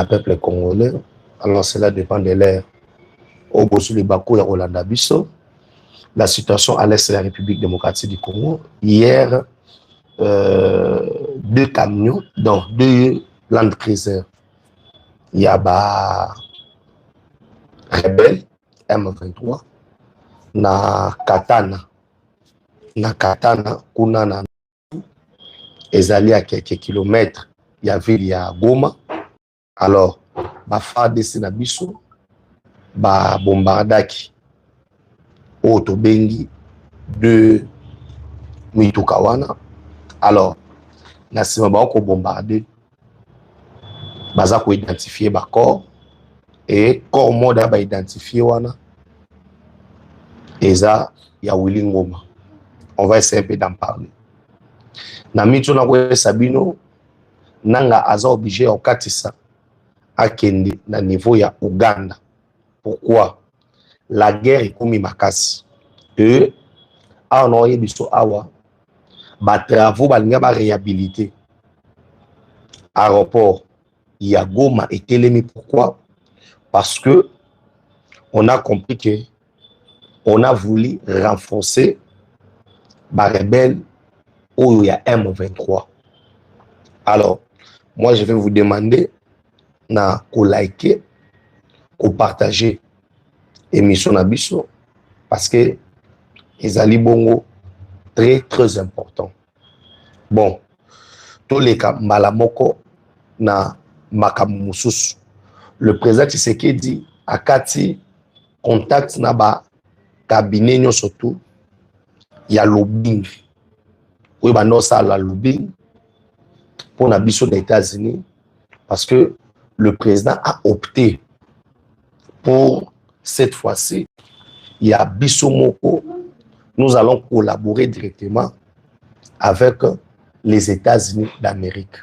le peuple congolais. Alors cela dépend de l'air. Au bout de Bakou et Rolanda Bisso, la situation à l'est de la République démocratique du Congo. Hier, 2 camions, donc 2 Land Cruiser. Il y a Rebelle M23 na Katana. Na Katana, kuna na ezali à quelques kilomètres, il y avait Goma. Alors, FARDC na biso, bombardaki Otobengi de Mitukawana. Alors, na sima ko bombarder, baza ko identifier ba corps et corps moda ba identifier wana eza ya Willy Ngoma. On va essayer un peu d'en parler. Na mitu na ko Sabino nanga aza obligé au katisa akende na niveau ya Uganda. Pourquoi? La guerre est comme makasi. Et on a biso awa ba travaux balinga ba réhabiliter aéroport ya Goma et Telemi. Pourquoi? Parce que on a compris que on a voulu renforcer ba rebelle où il y a M23. Alors, moi je vais vous demander na ko liker, ko partager émission na biso parce que ezali bongo très important. Bon, tous les cas malamoko na makamususu. Le président Tshisekedi akati contact na ba cabinet nyo surtout ya lobbying. Oui ba no ça la lobbying pour na biso des États-Unis parce que le président a opté pour cette fois-ci il y a biso moko. Nous allons collaborer directement avec les États-Unis d'Amérique.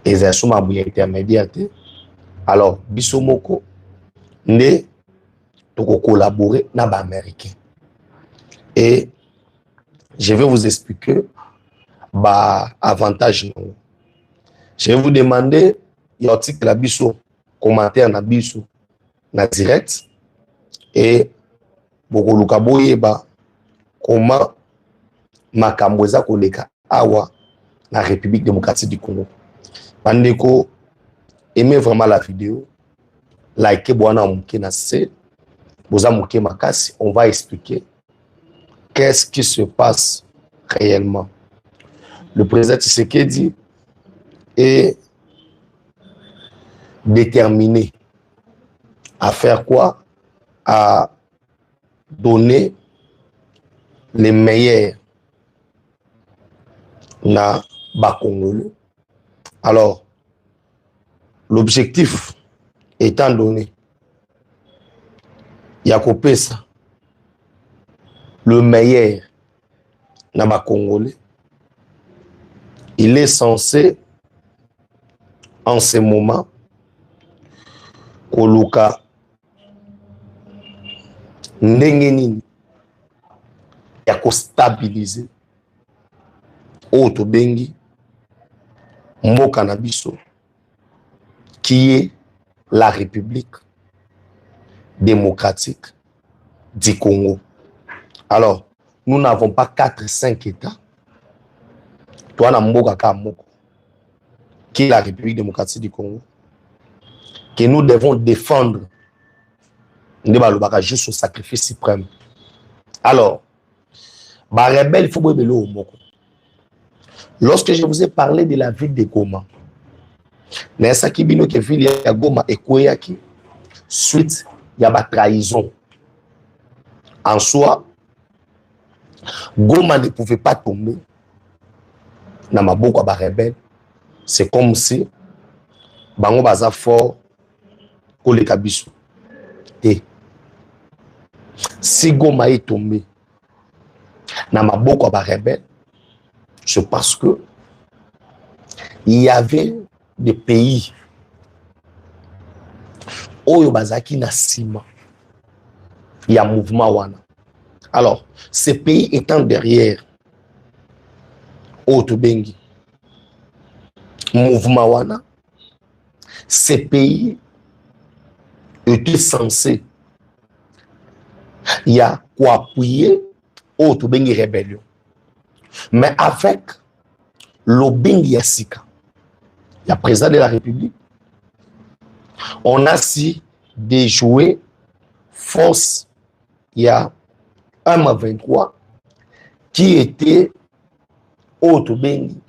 Et c'est un intermédiaire. Alors, Bissomoko, ne collaborer avec les Américains. Et je vais vous expliquer l'avantage. Je vais vous demander, il y a un article la biso, commentaire na biso, na direct. Et beaucoup de gens comment makamboza koleka awa la République démocratique du Congo. Bandeko, aimez vraiment la vidéo, likez boana mouké na se, boza mouké makasi, on va expliquer qu'est-ce qui se passe réellement. Le président Tshisekedi est déterminé à faire quoi? À donner les meilleurs na Bakongolais. Alors, l'objectif étant donné, il y a coupé ça, le meilleur na Bakongolais, il est censé en ce moment koluka ndenge ya ko stabiliser Otobengi mboka na biso qui est la République démocratique du Congo. Alors, nous n'avons pas 4-5 États. Toi, na mboka ka moko qui est la République démocratique du Congo que nous devons défendre juste au sacrifice suprême. Alors, ba rebelle, il faut boire l'eau au moko. Lorsque je vous ai parlé de la ville de Goma, nessa kibino ke ville ya Goma ekoyaki suite ya ba trahison. En soi, Goma ne pouvait pas tomber na maboko ba rebelle. C'est comme si bango baza fort koleka biso. Et si Goma est tombé na maboko ba rebelle, c'est parce que il y avait des pays où bazaki na sima, il y a un mouvement wana. Alors, ces pays étant derrière Otobengi, mouvement wana, ces pays étaient censés il y a quoi appuyer autre bengi rébellion. Mais avec le bengi Yassika, il y a président de la République, on a si déjoué force il y a 1-23 qui était autre bengi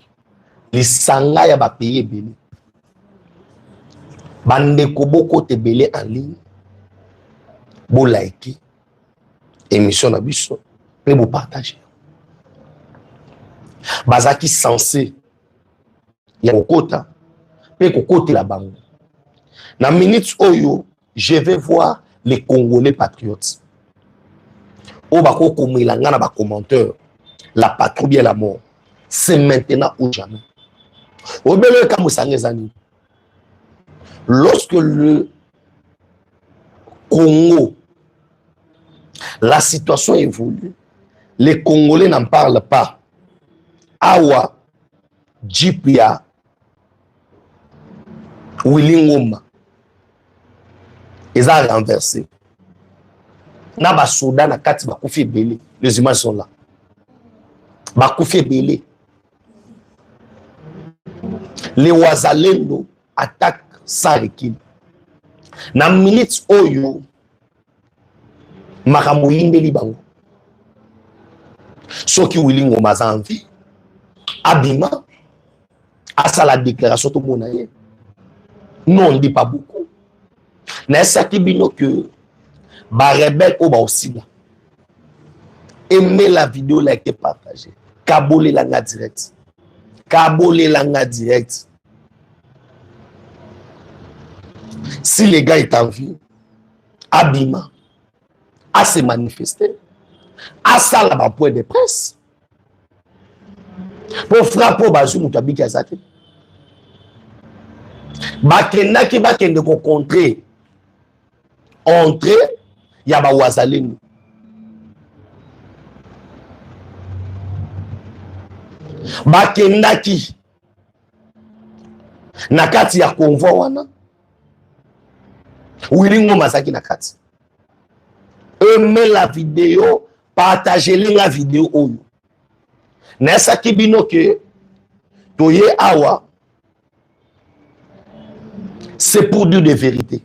les sanga ya ba pays belé. Bande koboko te belé en ligne. Bo like émission na biso et vous partager. Bazaki censé ya kokota pe kokote la bango. Na minute oyo, je vais voir les Congolais patriotes. O bako komela ngana ba commenteur, la patrouille et la mort. C'est maintenant ou jamais. Au bel cas Moussangezani. Lorsque le Congo, la situation évolue, les Congolais n'en parlent pas. Awa, Djipia, Willy Ngoma, ils ont renversé. Naba Soudan na kati bakoufi belé. Les images sont là. Bakoufi belé. Les Wazalendo attaquent sans recul. Na minute oyo makambo yindeli bango. Soki Willy Ngoma za envie abima asa la déclaration tout monde aye. Non, on ne dit pas beaucoup. Mais ça qui bino que ba rebelle au ba aussi là. Aimez la vidéo, like et partagez. Kabole langa direct. Kabole langa direct. Si les gars est en vie, abima, à se manifester, à ça là-bas point de presse, pour frapper au bazou moutabi kazate. Bakenda ki bakende ko contrer, entrer, ya ba wazalenu. Bakenda ki nakati ya convoi wana. Willy Ngoma zaki na kati. Aimez la vidéo, partagez la vidéo oyo. Nessa kibino ke toye awa, c'est pour dire des vérités.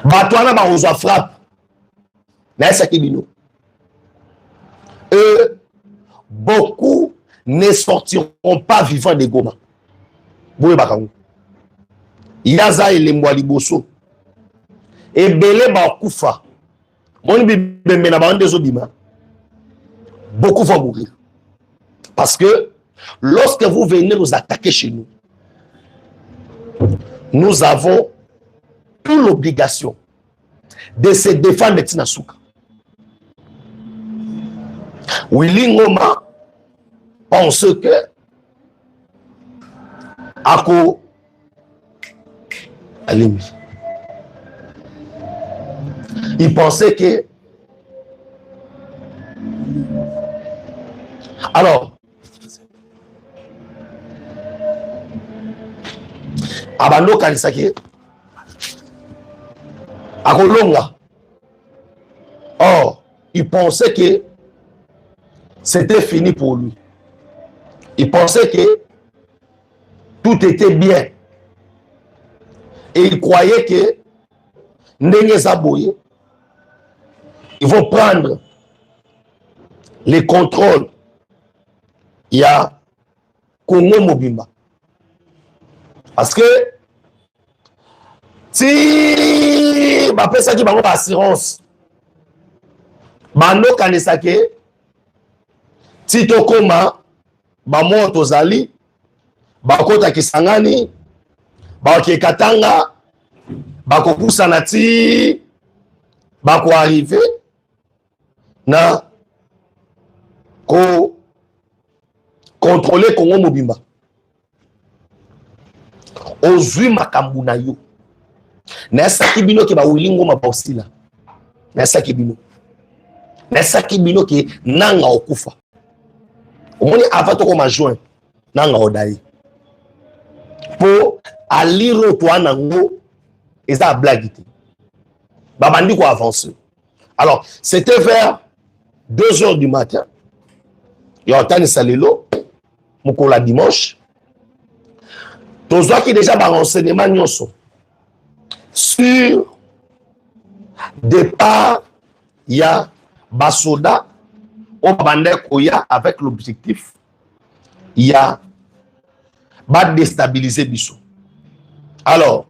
Batouana ba ozo frappe. Nessa kibino. Beaucoup ne sortiront pas vivants de Goma. Boué Bakangou. Yaza et les Mwaliboso. Et Belé Bakoufa. Beaucoup vont mourir. Parce que lorsque vous venez nous attaquer chez nous, nous avons toute l'obligation de se défendre de Tinasuka. Willy Ngoma pense que Ako Alimi. Il pensait que alors Abando Kanisaki Akolonga. Or, il pensait que c'était fini pour lui. Il pensait que tout était bien. Et il croyait que Ndenge Zaboye, ils vont prendre les contrôles. Il y a Congo Mobimba. Parce que si ma personne qui va avoir assurance, Bando Kanesake, Tito Koma, Bamo Tozali, Bakota Kisangani, Bako Katanga, Bako Kusanati, Bako arrivé, na ko contrôler Congo Mobimba. Ozui makambu na yo. Nessa kibino ke ba Willy Ngoma ba osila. Nessa kibino. Nessa kibino ke nanga okufa. Omoni avant to ko ma joint nanga odai. Po à lire toi nango et ça a blague. Babandi quoi avancer. Alors, c'était vers 2 heures du matin. Il y a un salelo, mon la dimanche. Tous qui déjà par renseignement sur départ, il y a Basoda au Bandekoya avec l'objectif, il y a déstabiliser Bissot. Alors,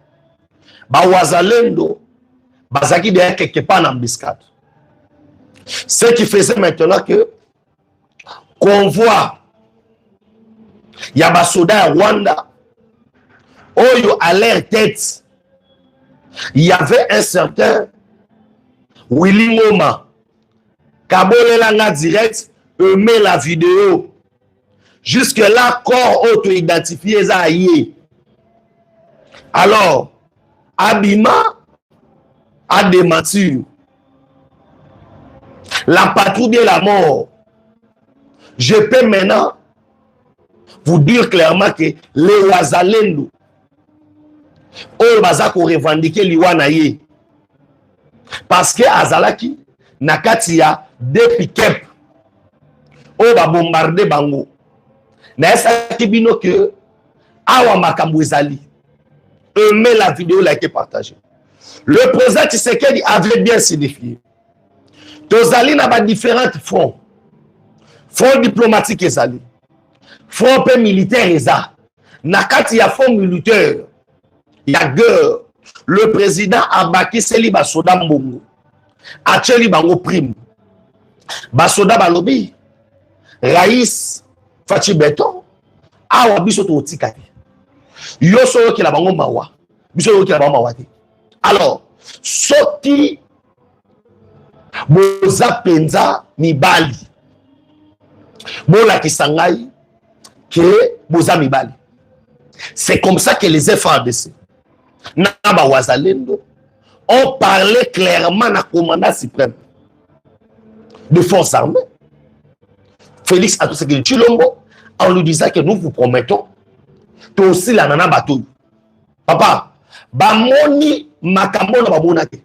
Wazalendo, Bazaki derrière quelque part en embuscade. Ce qui faisait maintenant que convoi, il y a Basoda à Rwanda, Oyo à leur tête, il y avait un certain Willy Ngoma, Kabole Langa direct, met la vidéo. Jusque-là, corps auto-identifié, ça y est. Alors, Abima a démenti. La patrouille et la mort. Je peux maintenant vous dire clairement que les Wazalendo, on va revendiquer l'Iwanaye. Parce que Azalaki, Nakatia, des pick-up, on va bombarder Bango. Naesaki bino que Awa Makambo Ezali. Mais la vidéo a été partagée. Le président Tshisekedi avait bien signifié. Tozali n'a pas différents fronts. Front diplomatique Ezali. Front militaire Eza. Nakati ya front militaire. Ya guerre. Le président a baki Seli Basoda Mbongo. Acheli Bango prime. Basoda Balobi. Raïs Fachi Beton. Awa biso to tikati. Yo so ki la bango mawa. Biso yo ki la bango mawa. Alors, soti boza penza mibali. Bola kisangai ke boza mibali. C'est comme ça que les FARDC Naba Wazalendo ont parlé clairement à commandant suprême de forces armées, Félix Antoine Tshilombo, en lui disant que nous vous promettons que aussi la nana bateau. Papa, bamoni makambo na babonate.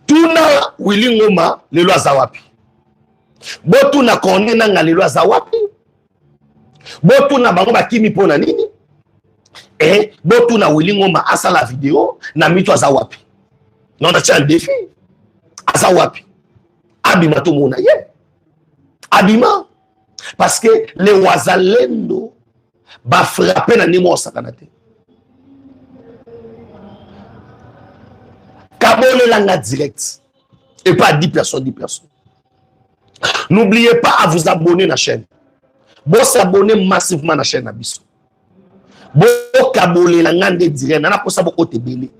Tuna Willy Ngoma le loi zawapi. Botu na konne na le loi zawapi. Botu na bango bakimi pona nini? Et botu na Willy Ngoma asa la vidéo na mito zawapi. Non na tient le défi. Azawapi. Abima to mona ye. Abima. Parce que les Wazalendo va frapper dans Nemo Sakanate. Kabole langa direct. Et pas 10 personnes, 10 personnes. N'oubliez pas à vous abonner à la chaîne. Vous s'abonner massivement à la chaîne Abisso. Vous kabole langa direct. Nana pour ça beaucoup te belé.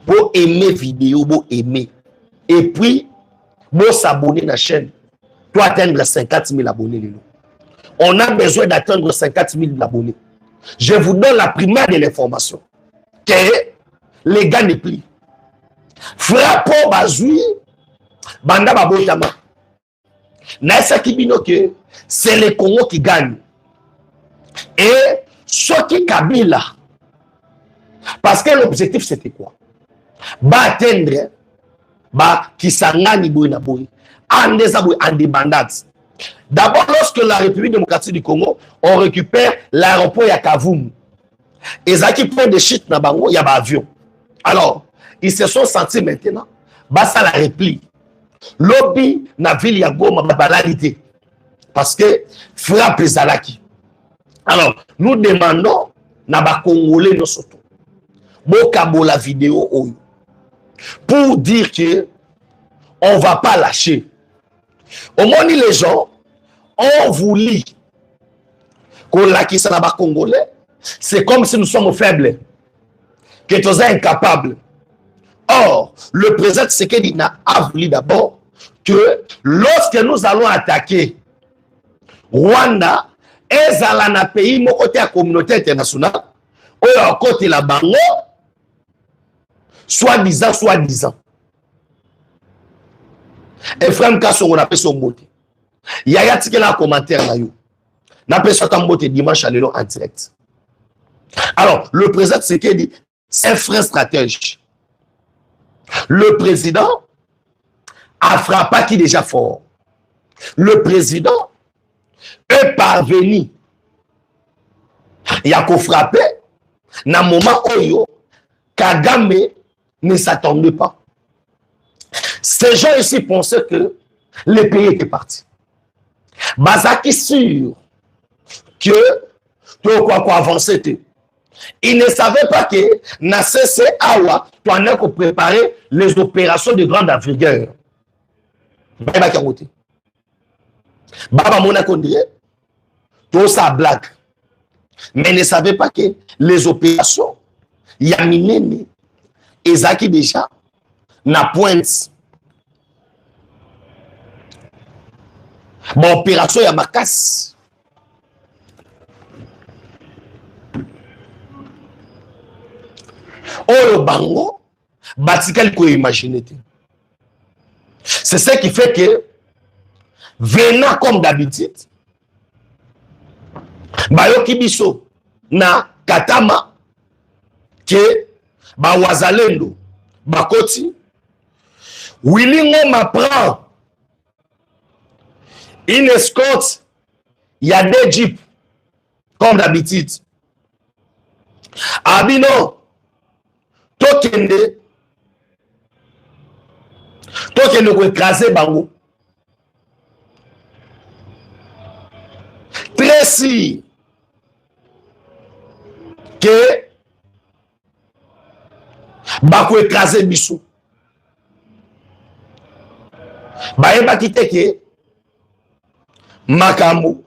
Vous aimer vidéo, vous aimer. Et puis vous s'abonner à la chaîne. Pour atteindre 50 000 abonnés. On a besoin d'atteindre 50 000 abonnés. Je vous donne la primaire de l'information. Que les gars ne plient. Frappons Bazoui, Banda Babotama. Naïsa Kibino que c'est le Congo qui gagne. Et ce qui Kabila. Parce que l'objectif c'était quoi? Atteindre, Kisangani Boinaboui. D'abord, lorsque la République démocratique du Congo, on récupère l'aéroport Yakavoum. Et ça qui prend des chutes dans Bango, il y a un avion. Alors, ils se sont sentis maintenant, ça la réplique. Lobby na ville Yagoma babalalité. Parce que frappe les Alaki. Alors, nous demandons na ba Congolais nos soto. Bokabo la vidéo pour dire que on va pas lâcher. Au moins, les gens ont voulu qu'on l'acquise à la Congolais. C'est comme si nous sommes faibles, que nous sommes incapables. Or, le président Tshisekedi a voulu d'abord que lorsque nous allons attaquer Rwanda, et un pays, mon côté à la communauté internationale, ou à côté la Bango, soi-disant. Et frère Mkasso, on appelle son mot. Il y a un commentaire là. On appelle ça un mot dimanche à l'élo en direct. Alors, le président Tshisekedi, c'est un frère stratège. Le président a frappé qui déjà fort. Le président est parvenu. Il y a qu'au frapper. Dans le moment où Kagame ne s'attendait pas. Ces gens ici pensaient que le pays était parti. Bazaki sûr que tout quoi avancer. Il ne savait pas que na CCAwa, tu en as préparé les opérations de grande envergure. Baba Mona Kondé, tout ça blague. Mais ne savait pas que les opérations, il y a miné, Ezaki déjà, na pointe. Bon, opération, il y a ma casse. Oh, le bango, batikal ko imaginer. C'est ce qui fait que, venant comme d'habitude, Bayoki Biso, na Katama, que, ba Wazalendo, Bakoti, Willingo m'apprend une escorte, il y a des jeeps, comme d'habitude. Abino, Tokende ko écraser bango. Tracy que bako écraser biso. Ba kite ke makambo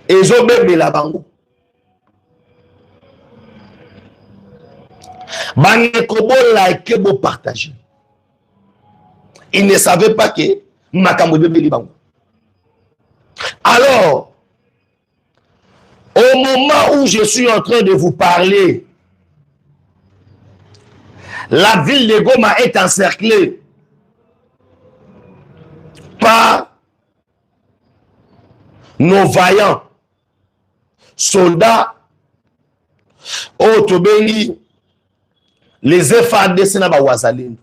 ezobebela bango. Like beau partager. Il ne savait pas que makambo bebeli bango. Alors, au moment où je suis en train de vous parler, la ville de Goma est encerclée par nos vaillants soldats au Tobeli, les FARDC na ba Wazalendo.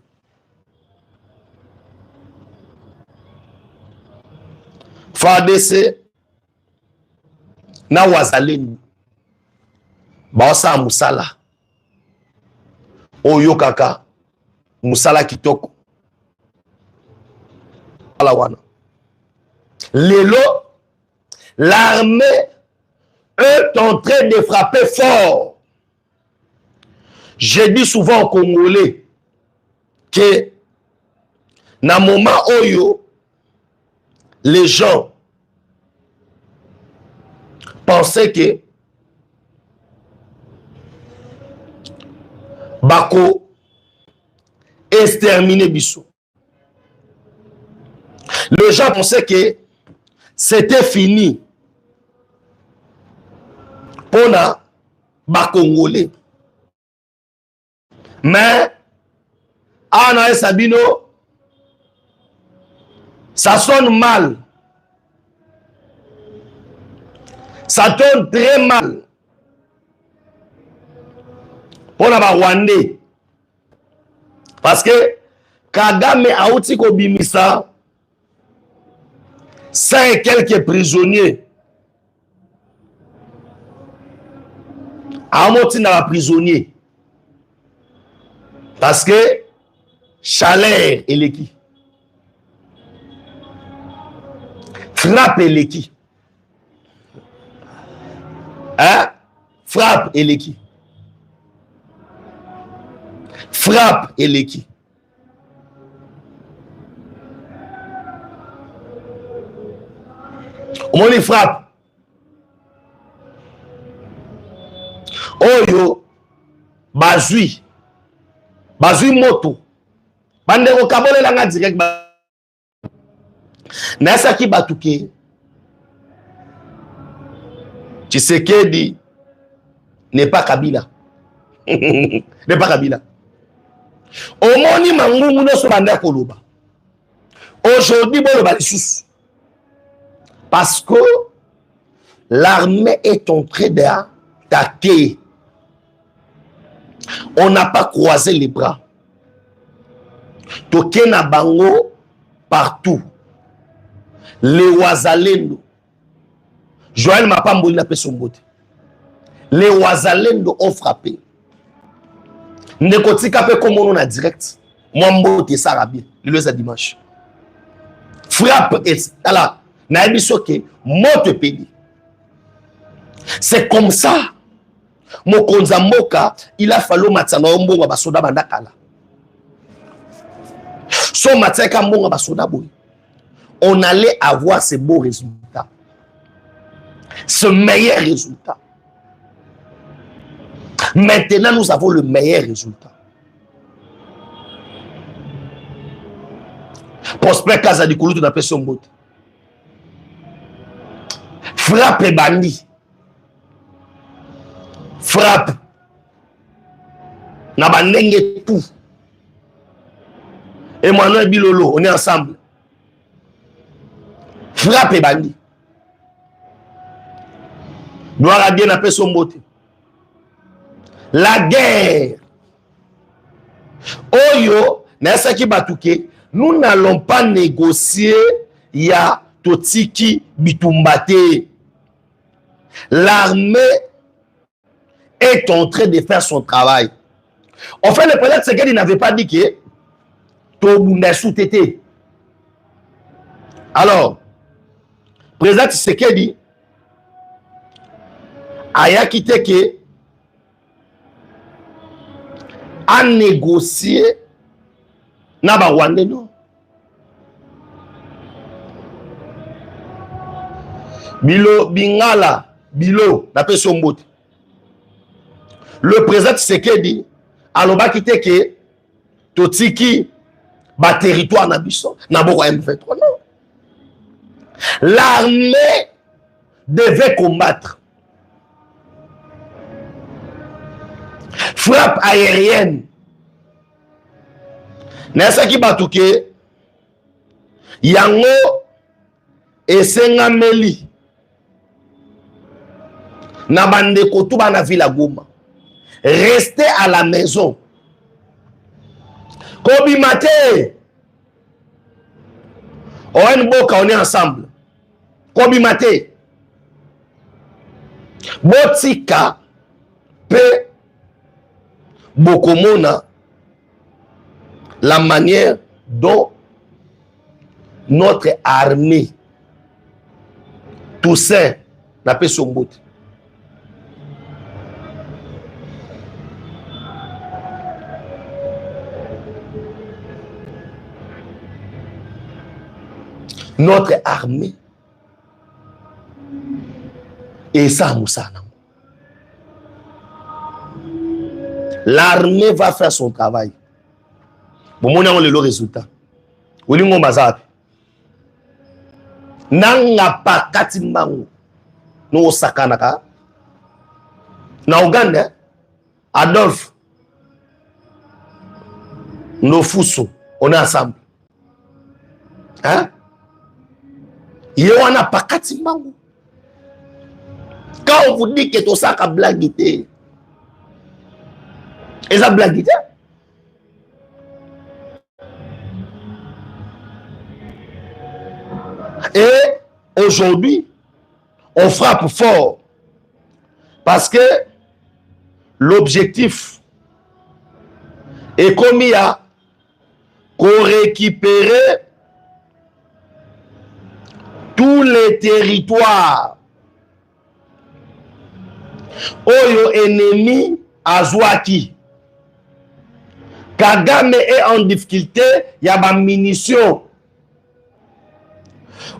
FARDC na Wazalendo. Ba sa musala. Oyo kaka musala kitoko. Ala wana. Lelo, l'armée est en train de frapper fort. J'ai dit souvent aux Congolais que dans le moment où les gens pensaient que Bako exterminer Bissou. Les gens pensaient que c'était fini pour les Congolais. Mais, Anna et Sabino, ça sonne mal. Ça sonne très mal. Pour les Rwandais. Parce que Kagame a outi ko bimisa 5 et quelques prisonniers. Amoti na prisonnier. Parce que chaleur et l'équipe. Frappe et l'équipe. Hein? Frappe et l'équipe. Frappe et l'équipe. On les frappe. Oyo, bazui. Bazui moto. Bandeko kabole langa direct. Nasa ki batuke. Tshisekedi n'est pas Kabila. N'est pas Kabila. Omoni mangungu no so banda koloba. Aujourd'hui bon le balissus. Parce que l'armée est en train attaqué. On n'a pas croisé les bras. Tokena bango partout. Les Wazalendo. Joël Mapamboli n'a pas son botte. Les Wazalendo ont frappé. Nekotika pe comme on a direct. Moi mbote Sarabie. Le dimanche. Frappe et alors na ebisoke moto pays. C'est comme ça. Mokonza mboka il a fallu matsana mbongo basoda bandakala. So matsaka mbongo basoda boy. On allait avoir ces beaux résultats. Ce meilleur résultat. Maintenant, nous avons le meilleur résultat. Prosper Kazadi Kouloutou n'a pas son mot. Frappe et bandit. Frappe. N'a pas n'engue tout. Et moi, nous, Bilolo, on est ensemble. Frappe et bandit. Nous avons bien appelé son mot. La guerre. Oyo, Nesaki Batouke, nous n'allons pas négocier ya Totiki Bitumbate. L'armée est en train de faire son travail. En fait, le président Tshisekedi n'avait pas dit que Tobunda sous-tété. Alors, le président Tshisekedi a quitté que à négocier na ba Rwandais non. Bilo Bingala Bilo na pe sombote. Le président Tshisekedi aloba quitté que totiki ba territoire na biso na boko M23 non. L'armée devait combattre. Frappe aérienne. Nesaki Batouke yango esenga meli na bande kotuba na Villa Goma. Restez à la maison. Kobi Mate. On boka on est ensemble. Kobi Mate. Botika pe Bokomona la manière dont notre armée Toussaint n'a pas son bout. Notre armée et ça Moussana. L'armée va faire son travail. Bon, on a le résultat. Nous avons mazap. Nanga pa katimangu. Nous sakanaka. Na Uganda, Adolphe. Nos Fuso. On est ensemble. Hein? Yoana pa katimangu. Quand on vous dit que tout ça a blaguité. Et ça blague. Et aujourd'hui, on frappe fort. Parce que l'objectif est commis à récupérer tous les territoires. Oyo ennemi Azwaki. Kagame est en difficulté, il y a des munitions.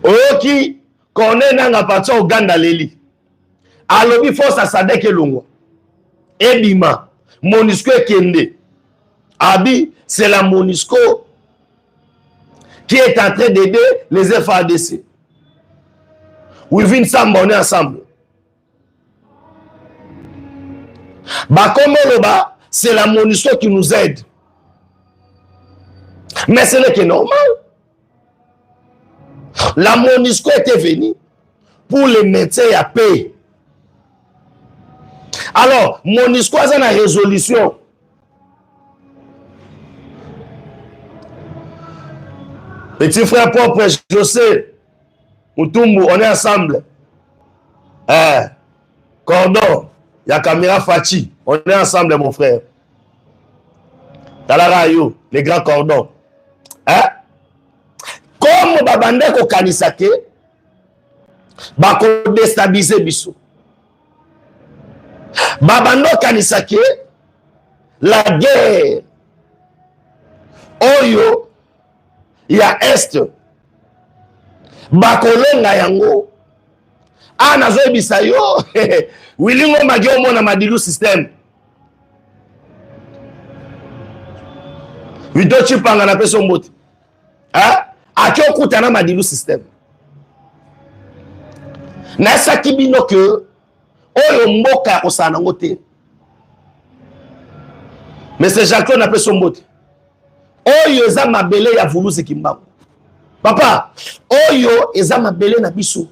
Oki connaît nanga parti au Uganda leli. Alobi force à Sadek Elongwa. Ebima, Monusco Kende. Abi, c'est la Monusco qui est en train d'aider les FARDC. Wivin Samba, on est ensemble. Bakomoloba, c'est la Monusco qui nous aide. Mais ce n'est que normal. La MONUSCO était venue pour les médecins à paix. Alors, MONUSCO a une résolution. Petit frère propre, je sais, Moutoumbu, on est ensemble. Cordon, il y a Kamira Fachi, on est ensemble, mon frère. Talarayo, les grands cordons. Comme Babande ko kanisake, bako déstabiliser biso. Babando kanisake, la guerre. Oyo, il y a Est. Bako lenga yango. Nazo ebisa yo. Wilingo magyo mona madilu system. Widochi panga na peso mbote. Akyo kutana madilu system. Na sakibino ke oyo mboka osana ngote. Mais c'est Jacques na peso mbote. Oyo eza mabele ya vuluzi kimbangu. Papa, oyo eza mabele na biso.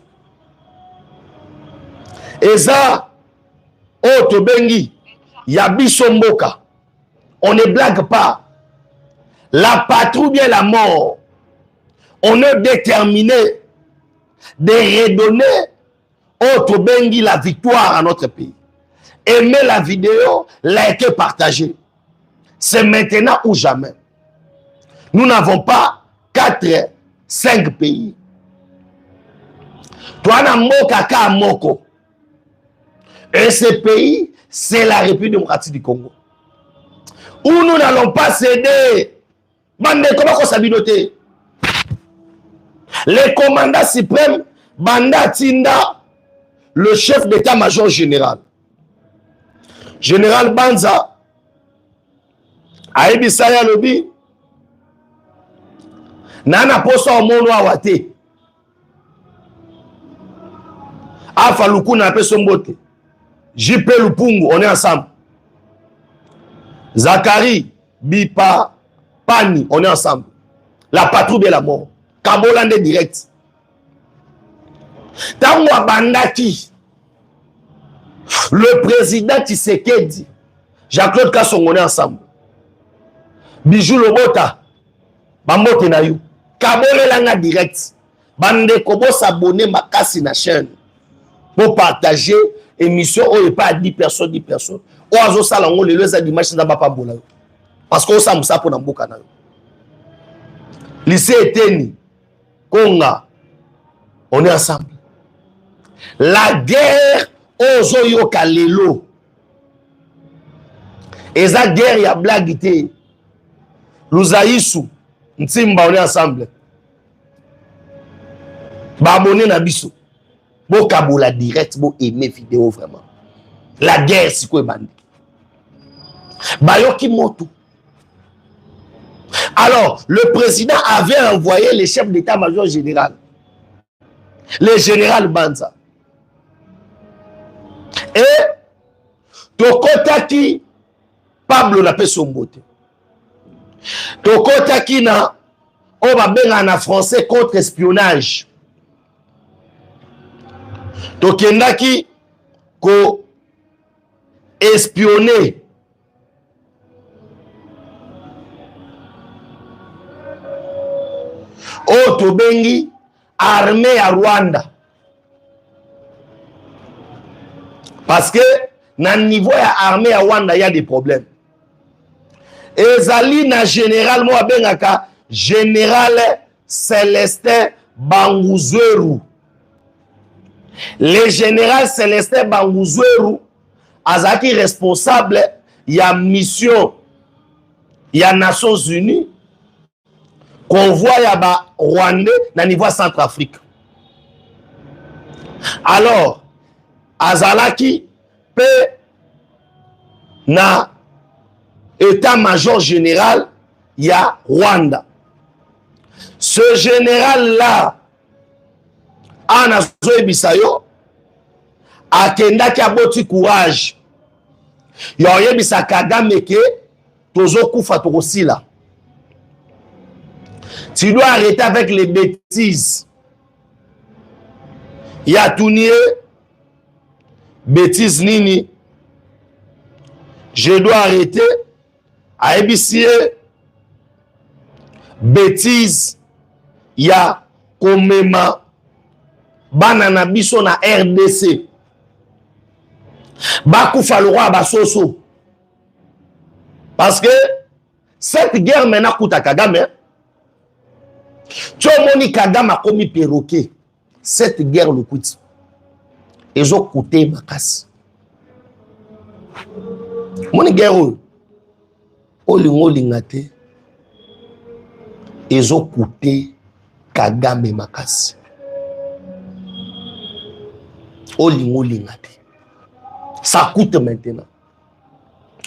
Eza oto bengi ya biso mboka. On ne blague pas. La patrouille et la mort. On est déterminé de redonner autre bengi la victoire à notre pays. Aimer la vidéo, liker, partager. C'est maintenant ou jamais. Nous n'avons pas 4, 5 pays. Toi, na moka ka moko. Et ce pays, c'est la République démocratique du Congo. Où nous n'allons pas céder. Bande, comment on s'habite? Les commandants suprêmes, Banda Tinda, le chef d'état-major général. Général Banza, Aïbisaya Lobi, Nana Posa Omono Awate, Afaluku na Pesombote, JP Lupungu, on est ensemble. Zachary, Bipa, Pani, on est ensemble. La patrouille et la mort. Kabolande direct. Tango Bandaki, le président Tshisekedi, Jean-Claude Kasson, on est ensemble. Bijou Lobota, Bambote Nayou. Kabolelanga direct. Bande Kobo s'abonner ma casse na chaîne. Pour partager émission où il n'y a pas 10 personnes, 10 personnes. Ou à Zosalango, les deux dimanches, ça n'a pas boula. Parce qu'on s'en ça pour Namboka. Lycée Eteni, Konga, on est ensemble. La guerre aux Oyoka Lelo. Et la guerre, il y a blaguité. Louzaïsou, Ntimba, on est ensemble. Babone Nabiso. Bo Kabola direct, bo aimer vidéo vraiment. La guerre, c'est quoi, bandi? Bayoki Moto. Alors, le président avait envoyé les chefs d'état-major général, le général Banza. Et Tokotaki Pablo na Pesombote. Tokotaki na Obabenga na français contre espionnage. Tokendaki ko espionner Otobengi armée à Rwanda. Parce que dans le niveau de l'armée à Rwanda, il y a des problèmes. Et Zali na général moi bengaka général Célestin Banguzweru. Le général Célestin Banguzweru azaki responsable il y a mission il y a Nations Unies convoi ya ba Rwandais na niveau Centrafrique. Alors azalaki pe na état-major général il y a Rwanda. Ce général là Anazo Ebisayo akendaki aboti courage. Yo yebisa Kagame ke tozo kufa tokosila. Tu dois arrêter avec les bêtises. Il y a tourné bêtises nini je dois arrêter à ébicier bêtise ya komema banana biso na RDC bakufa le roi basoso parce que cette guerre maintenant kuta Kagame Tchomoni Kagame a commis perroquet cette guerre le coûte et ont coûté ma casse mon guerre olingate ils ont coûté Kagame ma casse olingate ça coûte maintenant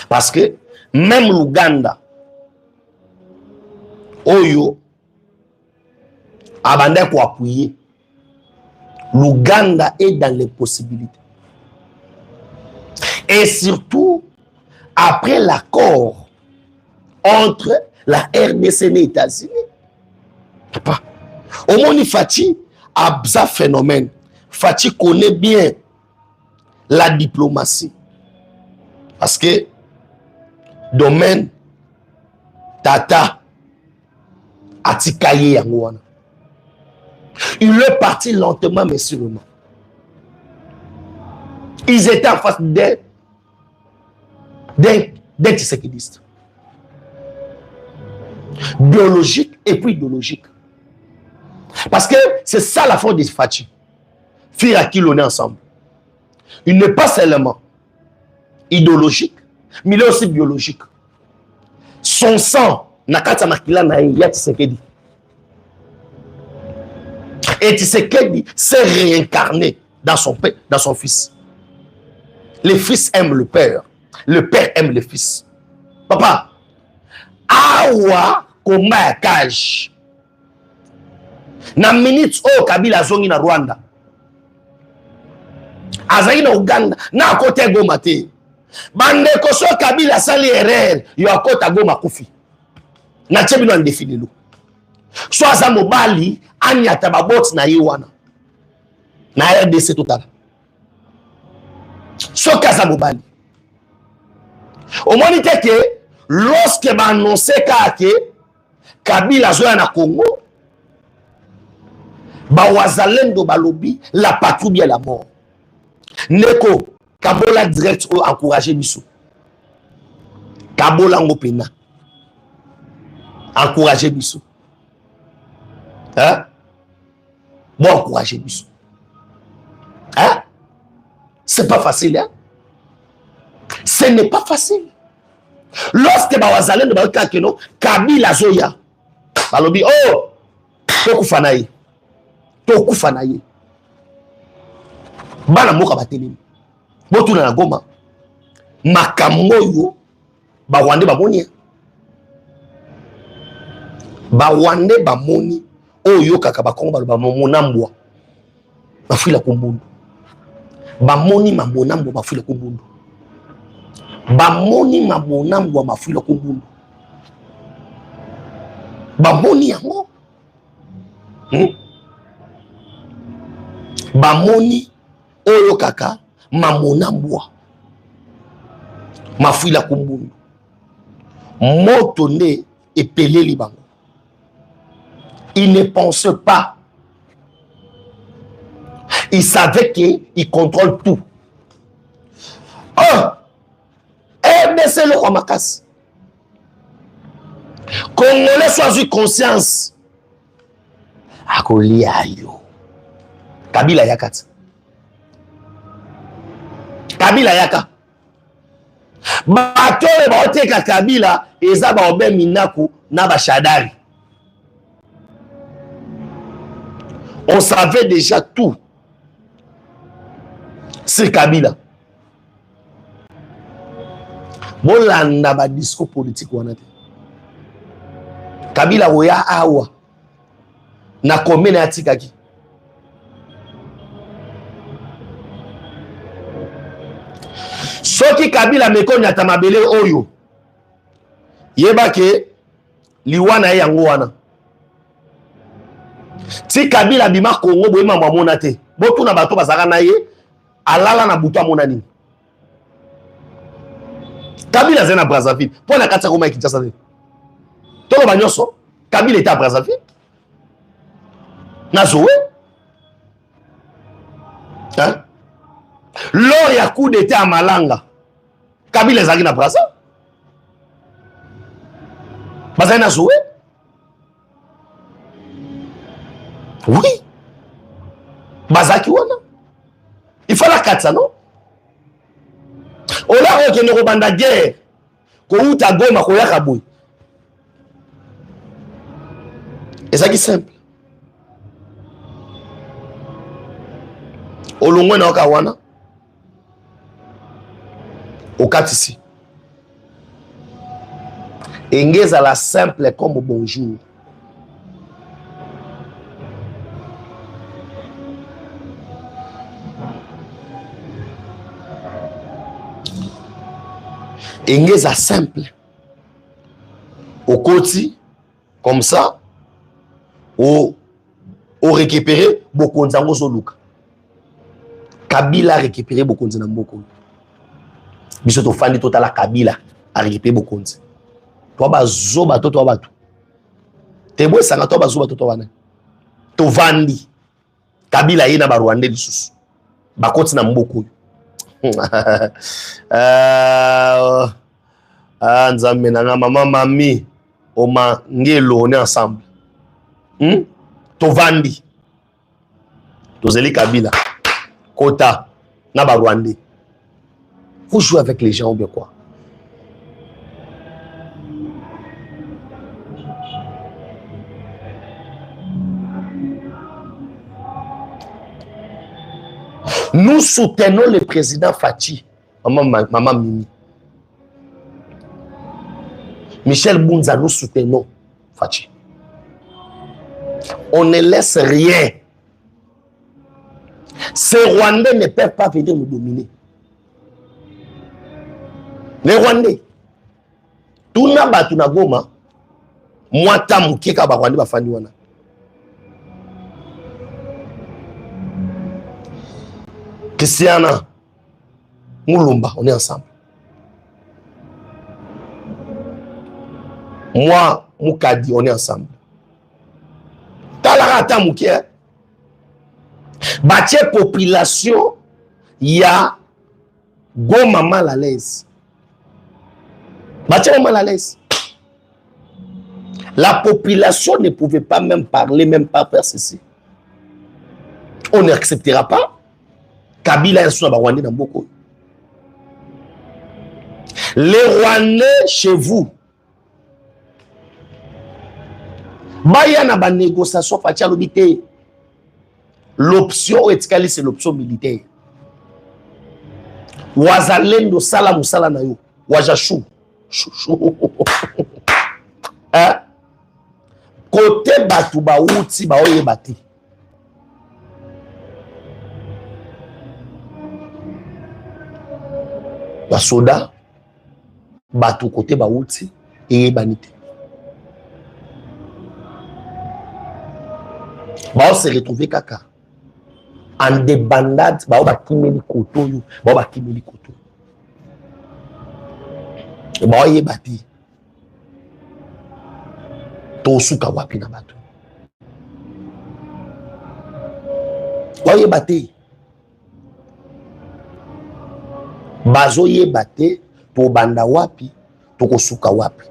parce que même l'Ouganda Oyo abandé pour appuyer l'Ouganda est dans les possibilités et surtout après l'accord entre la RDC et les États-Unis au moins Fati a ça phénomène Fati connaît bien la diplomatie parce que domaine Tata Atikaye Yangouana il est parti lentement mais sûrement ils étaient en face d'un tisséquidiste biologique et puis idéologique parce que c'est ça la force de Fati faire à qui l'on est ensemble il n'est pas seulement idéologique mais il est aussi biologique son sang nakata makila na ya Tshisekedi et Tshisekedi s'est réincarné dans son père, dans son fils. Le fils aime le père aime le fils. Papa, awa koma cage. Na minute o Kabila zongi na Rwanda. Azali na Uganda na kote Goma te. Bande koso Kabila sali erreur yo akota Goma kufi. Na tshebino andefinilu. So aza mobali anyata baboti na yiwana na RDC total so kaza mobali omoni teke lorsque ba annoncer que Kabila zoya na Congo ba wazalendo balobi la patrouille bien la mort neko Kabola direct o encourager biso Kabola ngopena encourager biso. Hein? Bon, encouragez nous. Hein? C'est pas facile, hein? Ce n'est pas facile. Lorsque Bawazalen de Kabila Zoya, Balobi, oh, Tokufanaye, Tokufanaye, Bana Moka Batelim, Botuna na Goma, Makamoyo, Bawande Bamoni, Bawande Bamoni, Oyo kaka bakongo ba monambwa bafila kumbundu bamoni mabonambwa bafila kumbundu bamoni mabonambwa bafila kumbundu bamoni yango bamoni oyo kaka mamonambwa mafila kumbundu moto nde epeleli bango. Il ne pense pas. Il savait qu'il contrôle tout. Oh! RDC le Rwamakas. Congolais choisi conscience. Akoliayo. Kabila Yakat. Kabila Yaka. Batole baoteka Kabila eza baobe minaku na bashadari. On savait déjà tout. C'est Kabila. Bolanda ba discours politique wanate. Kabila oya awa. Na commune atikaki. Soki Kabila mekonya tamabele oyo. Yebake liwana yango wana. Si Kabila bima Congo boyema mwana te botuna bato bazaka na ye alala na butu amona nini Kabila zena Brazzaville. Pour la Katia Roma Kinshasa. Tout le bagnoso. Kabila était à Brazzaville. Nazoé. Hein? Lors ya coup d'état à Malanga. Kabila zaki na Brazzaville. Bazai Nazoé. Oui. Bazaki wana. Il faut la Katia, non? Ola okende kobanda guerre ko uta Goma ko yaka boy. Ezaki simple. Olongwe na okawana. Okatisi. Engeza la simple comme bonjour. Engeza simple. Au côté, comme ça, au récupérer beaucoup de zango soluka. Kabila a récupéré beaucoup de zango. Bisoto fandi total Kabila a récupéré beaucoup de. Toi bazo bato toi bato. Te boy sanga toi bazo bato toi wana. To vandi. Kabila yena ba Rwanda lisusu. Bakoti na mboko. Nzambe na mama mami oma ngelo on est ensemble. Tovandi tozeli Kabila Kota na ba Rwandais. Vous jouez avec les gens ou bien quoi? Nous soutenons le président Fachi, maman Mimi. Michel Bounza, nous soutenons Fachi. On ne laisse rien. Ces Rwandais ne peuvent pas venir nous dominer. Les Rwandais. Tout n'a pas tout n'a Goma. Moi, tam qui ka ba Rwandais ba fani wana. Christiana, Moulumba, on est ensemble. Moi, Moukadi, on est ensemble. Talarata Moukia. Bâtie population, il y a Goma mal à l'aise. Bâtie mal à l'aise. La population ne pouvait pas même parler, même pas faire ceci. On n'acceptera pas. Kabila est sur Rwandais dans beaucoup. Les Rwandais chez vous. Baya na ba négociation fatia l'obité. L'option etikali c'est l'option militaire. Wazalendo sala musala na yo. Wajashu. Hein? Côté batu ba outi ba oye bati. Ba soda batu côté ba outi et banité. Ba se retrouver kaka en débandade ba kimeli koto yo ba kimeli koto. Et ba oye bati. To suka wapi na batu. Oye bati. Bazo ye bate to banda wapi to kosuka wapi.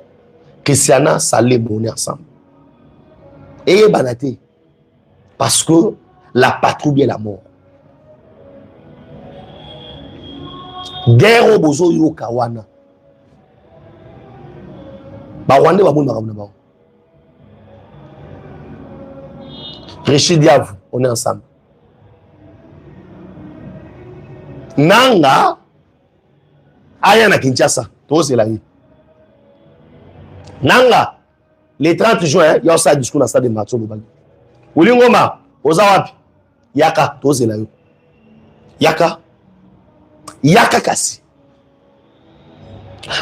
Christiana Salé monnaie ensemble. Et banate parce que la patrouille est la mort. Guerre au bozo yo kawana. Ba Rwanda ba mona ba ba. Rachid Diav, on est ensemble. Nanga aya na Kinshasa, tous c'est la vie. Nanga, le 30 juin, il y a un discours dans le stade de Matso Bobali. Ulingoma, Ozawapi, Yaka, tous c'est la vie. Yaka, Yaka kasi.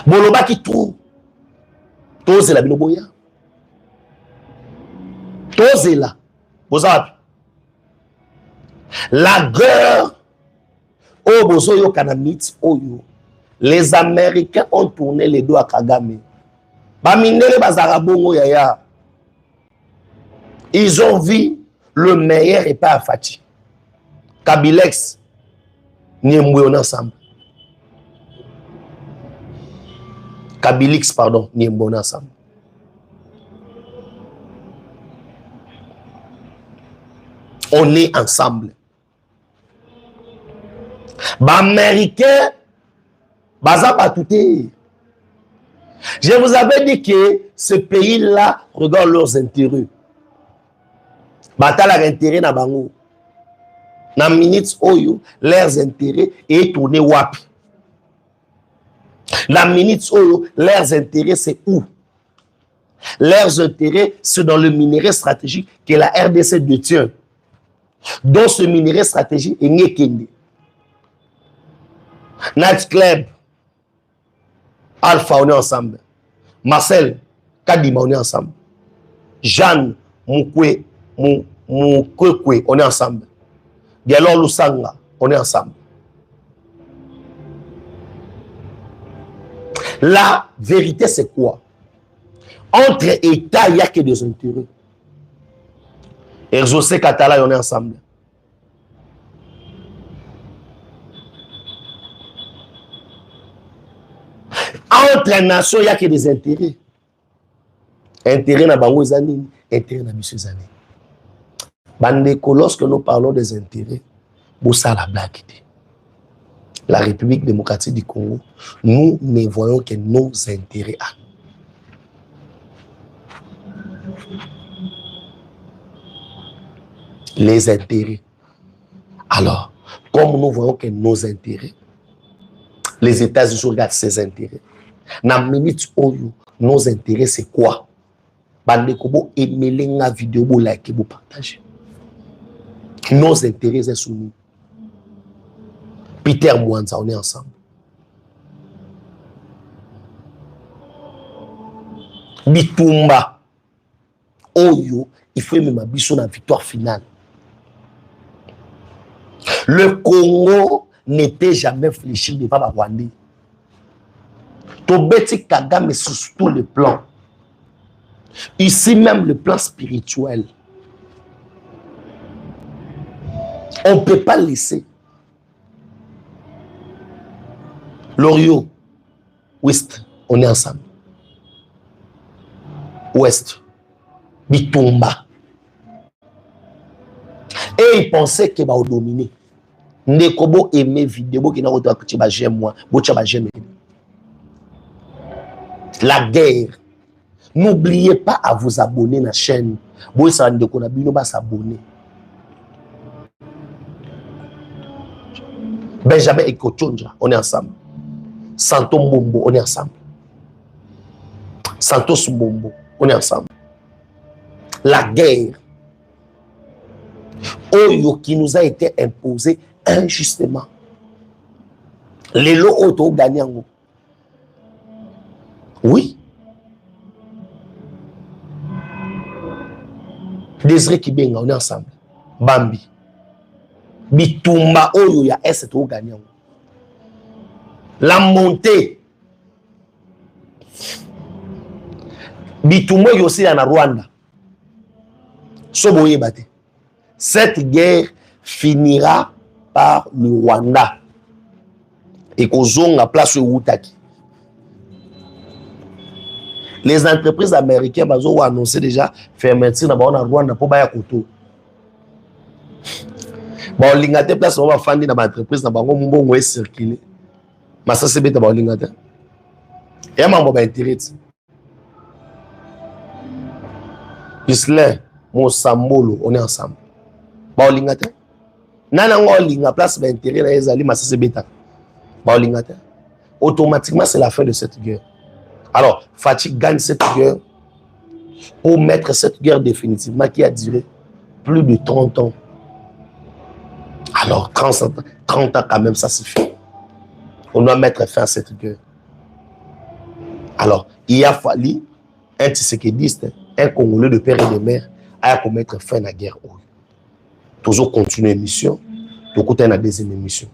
Bolobaki tout, tous c'est la vie. Tous c'est là. Ozawapi. La guerre, oh bozo yo kanamit, oh yo. Les Américains ont tourné les dos à Kagame. Bamindele bazarabongo yaya. Ils ont vu le meilleur et pas à Fati. Kabilex, Niemboué ensemble. Kabilix, pardon, Niemboué ensemble. On est ensemble. Américains, je vous avais dit que ce pays-là regarde leurs intérêts. Batala intérêt na bango. Na minutes oyo, leurs intérêts est tourné wapi. La minute oyo, leurs intérêts c'est où? Leurs intérêts c'est dans le minerai stratégique que la RDC détient. Dans ce minerai stratégique, il n'y a qu'un Night Club, Alpha, on est ensemble. Marcel, Kadima, on est ensemble. Jeanne, Moukwe, Moukwe, on est ensemble. Diallo Lusanga, on est ensemble. La vérité, c'est quoi? Entre États, il n'y a que des intérêts. Et José Katala, on est ensemble. Entre nations, il n'y a que des intérêts. Intérêt na bango zani, intérêt na monsieur zani. Bandeko, lorsque nous parlons des intérêts, ça la blague. La République démocratique du Congo, nous ne voyons que nos intérêts à nous. Les intérêts. Alors, comme nous voyons que nos intérêts, les États-Unis regardent ces intérêts. Dans la minute où nos intérêts, c'est quoi? Bandeko, aimez la vidéo, like, vous partagez. Nos intérêts sont sous nous. Peter Mwanza, on est ensemble. Bitumba, Oyo, il faut même abisser la victoire finale. Le Congo n'était jamais fléchi devant la Rwandais. Tobeti Kagame sur tous les plans. Ici même le plan spirituel. On ne peut pas laisser. L'Orio, Ouest, on est ensemble. Ouest, Bitumba. Et ils pensaient qu'ils vont dominer. Nekobo aimé vidéo qui n'a pas été j'aime moi, j'aime. La guerre. N'oubliez pas à vous abonner à la chaîne. Vous savez qu'on a bien s'abonner. Benjamin et Kochonja, on est ensemble. Santo Mbombo, on est ensemble. Santos Mbombo, on est ensemble. La guerre. Oyo qui nous a été imposée injustement. Les lots auto gagnants. Oui. Désiré Kibenga, on est ensemble. Bambi. Bitumba Oyo ya est au gagnant. La montée. Bitumba Oyo aussi en Rwanda. Soboye Bate. Cette guerre finira par le Rwanda. Et qu'on zone à place au Wutaki. Les entreprises américaines ont annoncé déjà fermeture dans le Rwanda pour Baya Koto. Bon, l'ingate place on va faire dans l'entreprise dans le Rwanda circuler. Mais ça c'est bien dans l'ingate. Et à mon intérêt. Isle, mon Sambolo, on est ensemble. Bon, l'ingate. Nana on place d'intérêt dans les alliés, mais ça c'est bien. Bon, l'ingate. Automatiquement c'est la fin de cette guerre. Alors, Fatih gagne cette guerre pour mettre cette guerre définitivement qui a duré plus de 30 ans. Alors, 30 ans quand même, ça suffit. On doit mettre fin à cette guerre. Alors, il a fallu un Tshisekediste, un Congolais de père et de mère, à mettre fin à la guerre. Toujours continuer l'émission, toujours à la deuxième émission.